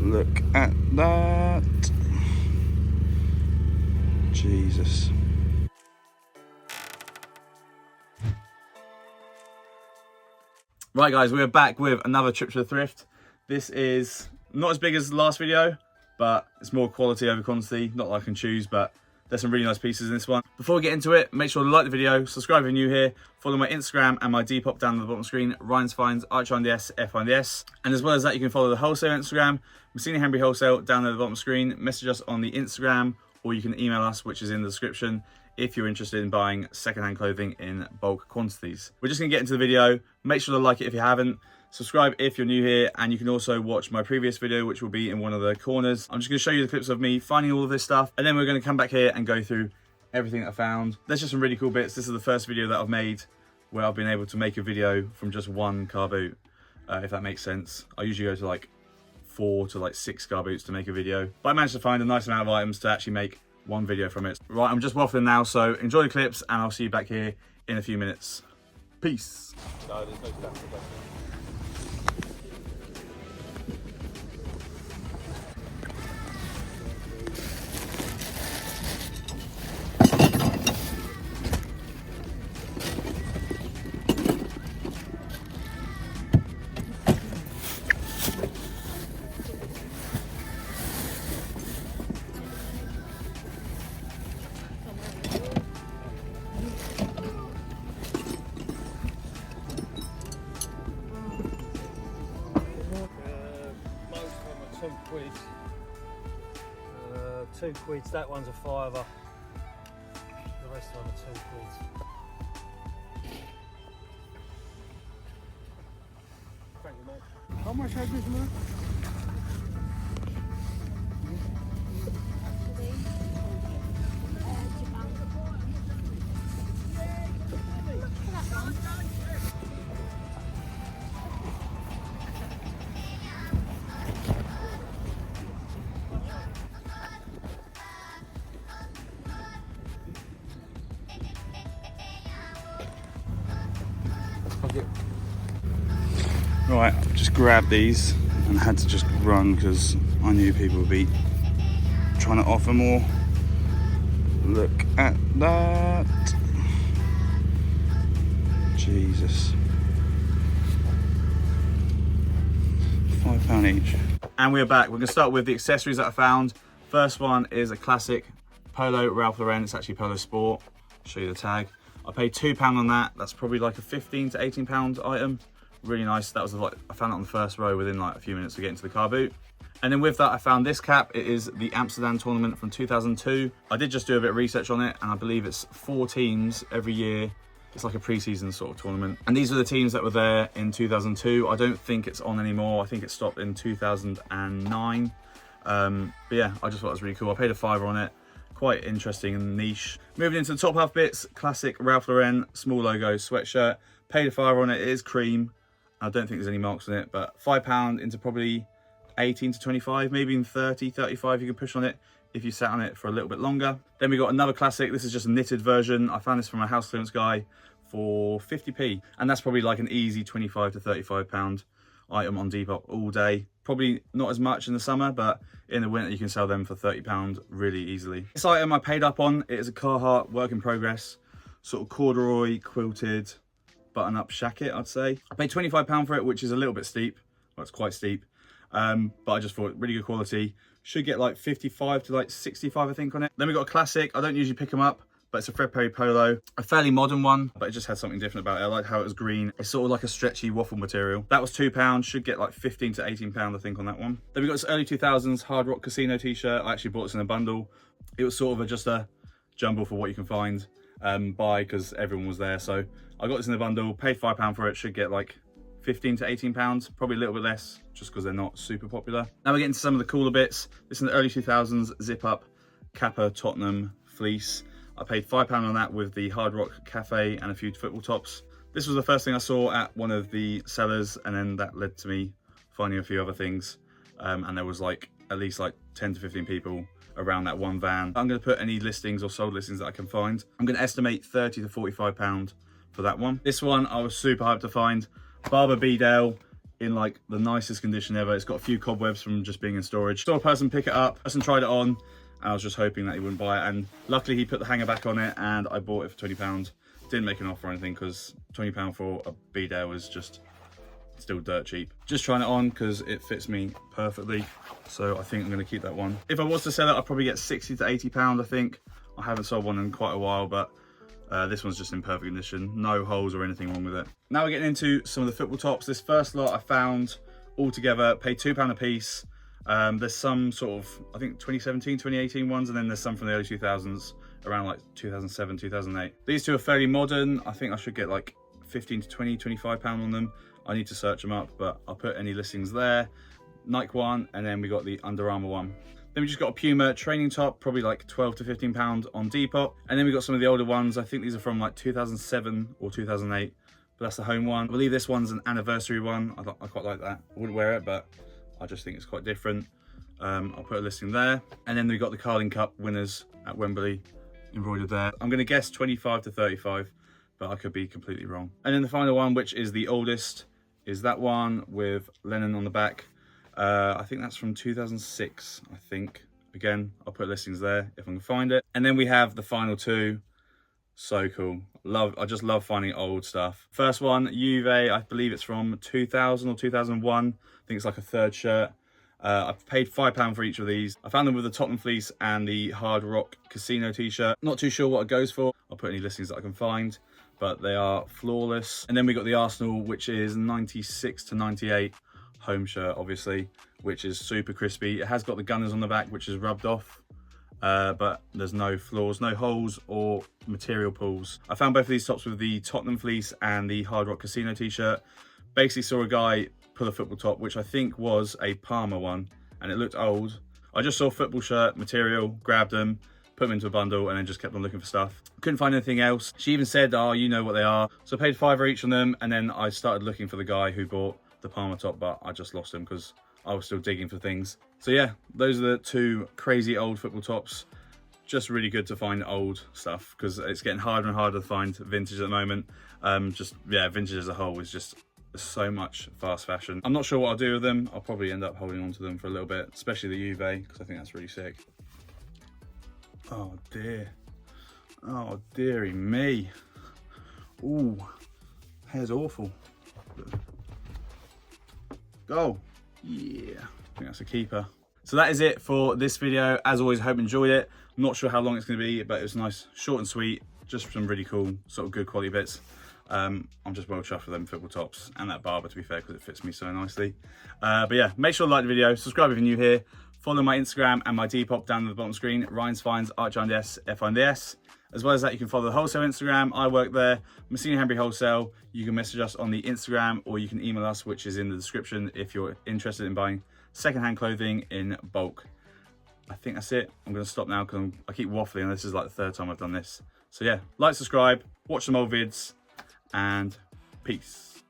Look at that. Jesus. Right guys, we're back with another trip to the thrift. This is not as big as the last video, but it's more quality over quantity. Not that I can choose, but there's some really nice pieces in this one. Before we get into it, make sure to like the video, subscribe if you're new here, follow my Instagram and my Depop down at the bottom screen, Ryan's Finds, RHINDS, FINDS. And as well as that, you can follow the wholesale Instagram, messinawholesale down at the bottom screen, message us on the Instagram, or you can email us, which is in the description, if you're interested in buying secondhand clothing in bulk quantities. We're just gonna get into the video. Make sure to like it if you haven't. Subscribe if you're new here, and you can also watch my previous video, which will be in one of the corners. I'm just going to show you the clips of me finding all of this stuff, and then we're going to come back here and go through everything that I found. There's just some really cool bits. This is the first video that I've made where I've been able to make a video from just one car boot, if that makes sense. I usually go to like 4 to like 6 car boots to make a video, but I managed to find a nice amount of items to actually make one video from it. Right, I'm just waffling now, so enjoy the clips, and I'll see you back here in a few minutes. Peace. No, there's no stamps. £2. That one's a £5. The rest of them are £2. Thank you, mate. How much is this, man? Right, I've just grabbed these and had to just run because I knew people would be trying to offer more. Look at that. Jesus. £5 each. And we're back. We're going to start with the accessories that I found. First one is a classic Polo Ralph Lauren. It's actually Polo Sport. I'll show you the tag. I paid £2 on that. That's probably like a £15 to £18 item. Really nice. That was like, I found it on the first row within like a few minutes of getting to the car boot. And then with that, I found this cap. It is the Amsterdam tournament from 2002. I did just do a bit of research on it, and I believe it's 4 teams every year. It's like a pre-season sort of tournament. And these are the teams that were there in 2002. I don't think it's on anymore. I think it stopped in 2009. But yeah, I just thought it was really cool. I paid a £5 on it. Quite interesting and niche. Moving into the top half bits, classic Ralph Lauren small logo sweatshirt. Paid a £5 on it. It is cream. I don't think there's any marks on it, but £5 into probably 18 to 25, maybe even 30, 35 you can push on it if you sat on it for a little bit longer. Then we got another classic. This is just a knitted version. I found this from a house clearance guy for 50p, and that's probably like an easy 25 to 35 pound item on Depop all day. Probably not as much in the summer, but in the winter you can sell them for £30 really easily. This item I paid up on. It is a Carhartt work in progress, sort of corduroy quilted button-up shacket, I'd say. I paid £25 for it, which is a little bit steep. Well, it's quite steep, but I just thought really good quality. Should get like 55 to like 65, I think, on it. Then we got a classic. I don't usually pick them up, but it's a Fred Perry polo, a fairly modern one, but it just had something different about it. I like how it was green. It's sort of like a stretchy waffle material. That was £2. Should get like 15 to 18 pound, I think, on that one. Then we got this early 2000s Hard Rock Casino t-shirt. I actually bought this in a bundle. It was sort of just a jumble for what you can find, buy, because everyone was there. So I got this in a bundle, paid £5 for it. Should get like 15 to 18 pounds, probably a little bit less, just because they're not super popular. Now we're getting to some of the cooler bits. This is in the early 2000s zip up Kappa Tottenham fleece. I paid £5 on that with the Hard Rock Cafe and a few football tops. This was the first thing I saw at one of the sellers, and then that led to me finding a few other things. And there was like at least like 10 to 15 people around that one van. I'm going to put any listings or sold listings that I can find. I'm going to estimate 30 to 45 pound for that one. This one I was super hyped to find. Barber Beadle, in like the nicest condition ever. It's got a few cobwebs from just being in storage. Saw a person pick it up, person tried it on, and I was just hoping that he wouldn't buy it. And luckily he put the hanger back on it and I bought it for £20. Didn't make an offer or anything because £20 for a B-Dare was just still dirt cheap. Just trying it on because it fits me perfectly. So I think I'm going to keep that one. If I was to sell it, I'd probably get £60 to £80, I think. I haven't sold one in quite a while, but this one's just in perfect condition. No holes or anything wrong with it. Now we're getting into some of the football tops. This first lot I found all together, paid £2 a piece. There's some sort of, I think 2017, 2018 ones, and then there's some from the early 2000s, around like 2007, 2008. These two are fairly modern. I think I should get like 15 to 20, £25 on them. I need to search them up, but I'll put any listings there. Nike one, and then we got the Under Armour one. Then we just got a Puma training top, probably like 12 to £15 on Depop. And then we got some of the older ones. I think these are from like 2007 or 2008, but that's the home one. I believe this one's an anniversary one. I quite like that. I wouldn't wear it, but I just think it's quite different. I'll put a listing there. And then we got the Carling Cup winners at Wembley embroidered there. I'm gonna guess 25 to 35, but I could be completely wrong. And then the final one, which is the oldest, is that one with Lennon on the back. I think that's from 2006, I think. Again, I'll put listings there if I can find it. And then we have the final two. So cool. I just love finding old stuff. First one, Juve, I believe it's from 2000 or 2001. I think it's like a third shirt. I've paid £5 for each of these. I found them with the Tottenham fleece and the Hard Rock Casino t-shirt. Not too sure what it goes for. I'll put any listings that I can find, but they are flawless. And then we got the Arsenal, which is 96 to 98. Home shirt, obviously, which is super crispy. It has got the Gunners on the back, which is rubbed off, but there's no flaws, no holes or material pulls. I found both of these tops with the Tottenham fleece and the Hard Rock Casino t-shirt. Basically saw a guy pull a football top, which I think was a Parma one, and it looked old. I just saw football shirt material, grabbed them, put them into a bundle, and then just kept on looking for stuff. Couldn't find anything else. She even said, oh, you know what they are. So I paid £5 each on them, and then I started looking for the guy who bought the Parma top, but I just lost him because I was still digging for things. So yeah, those are the two crazy old football tops. Just really good to find old stuff because it's getting harder and harder to find vintage at the moment. Yeah, vintage as a whole is just so much fast fashion. I'm not sure what I'll do with them. I'll probably end up holding on to them for a little bit, especially the Juve, because I think that's really sick. Oh dear. Oh dearie me. Ooh, hair's awful. Go. Yeah, I think that's a keeper. So that is it for this video. As always, I hope you enjoyed it. I'm not sure how long it's going to be, but it was nice, short and sweet, just some really cool, sort of good quality bits. I'm just well chuffed with them football tops and that Barber, to be fair, because it fits me so nicely. But yeah, make sure to like the video, subscribe if you're new here, follow my Instagram and my Depop down at the bottom screen, Ryan's Finds, RHINDS, FINDS. As well as that, you can follow the wholesale Instagram. I work there, Messina Wholesale. You can message us on the Instagram or you can email us, which is in the description if you're interested in buying secondhand clothing in bulk. I think that's it. I'm going to stop now because I keep waffling and this is like the third time I've done this. So yeah, like, subscribe, watch some old vids, and peace.